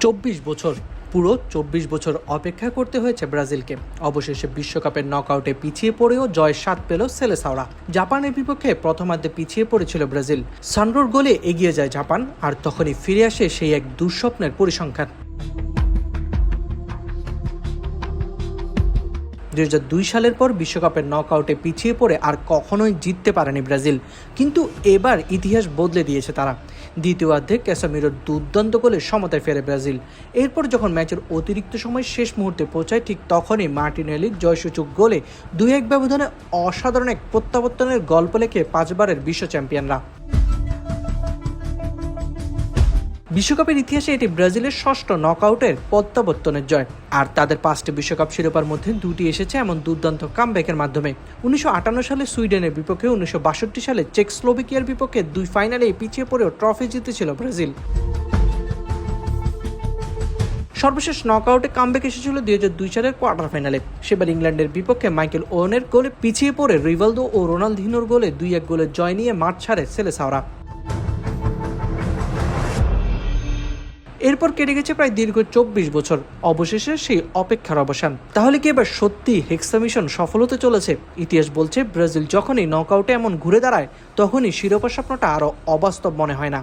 24 বছর, পুরো 24 বছর অপেক্ষা করতে হয়েছে ব্রাজিলকে। অবশেষে বিশ্বকাপের নকআউটে পিছিয়ে পড়েও জয়ের স্বাদ পেল সেলেসাওরা। জাপানের বিপক্ষে প্রথমার্ধে পিছিয়ে পড়েছিল ব্রাজিল। সান্ড্রোর গোলে এগিয়ে যায় জাপান, আর তখনই ফিরে আসে সেই এক দুঃস্বপ্নের পরিসংখ্যান। 2002 সালের পর বিশ্বকাপের নকআউটে পিছিয়ে পড়ে আর কখনোই জিততে পারেনি ব্রাজিল, কিন্তু এবার ইতিহাস বদলে দিয়েছে তারা। দ্বিতীয়ার্ধে ক্যাসামিরোর দুর্দান্ত গোলে সমতায় ফেরে ব্রাজিল। এরপর যখন ম্যাচের অতিরিক্ত সময় শেষ মুহূর্তে পৌঁছায়, ঠিক তখনই মার্টিনেলির জয়সূচক গোলে 2-1 ব্যবধানে অসাধারণ এক প্রত্যাবর্তনের গল্প লেখে 5 বারের বিশ্ব চ্যাম্পিয়নরা। বিশ্বকাপের ইতিহাসে এটি ব্রাজিলের ষষ্ঠ নকআউটের প্রত্যাবর্তনের জয়, আর তাদের 5টি বিশ্বকাপ শিরোপার মধ্যে 2টি এসেছে এমন দুর্দান্ত কামব্যাকের মাধ্যমে। 1958 সালে সুইডেনের বিপক্ষে, 1962 সালে চেকস্লোভাকিয়ার বিপক্ষে 2 ফাইনালে পিছিয়ে পড়েও ট্রফি জিতেছিল ব্রাজিল। সর্বশেষ নকআউটে কামব্যাক এসেছিল 2002 সালের কোয়ার্টার ফাইনালে। সেবার ইংল্যান্ডের বিপক্ষে মাইকেল ওয়েনের গোলে পিছিয়ে পড়ে রিভালদো ও রোনালদিনোর গোলে 2-1 গোলের জয় নিয়ে মাঠ ছাড়ে সেলেসাওরা। এরপর কেটে গেছে প্রায় দীর্ঘ 24 বছর, অবশেষে সেই অপেক্ষার অবসান। তাহলে কি এবার সত্যি হেক্সা মিশন সফল হতে চলেছে? ইতিহাস বলছে ব্রাজিল যখনই নকআউটে এমন ঘুরে দাঁড়ায়, তখনই শিরোপা স্বপ্নটা আরও অবাস্তব মনে হয় না।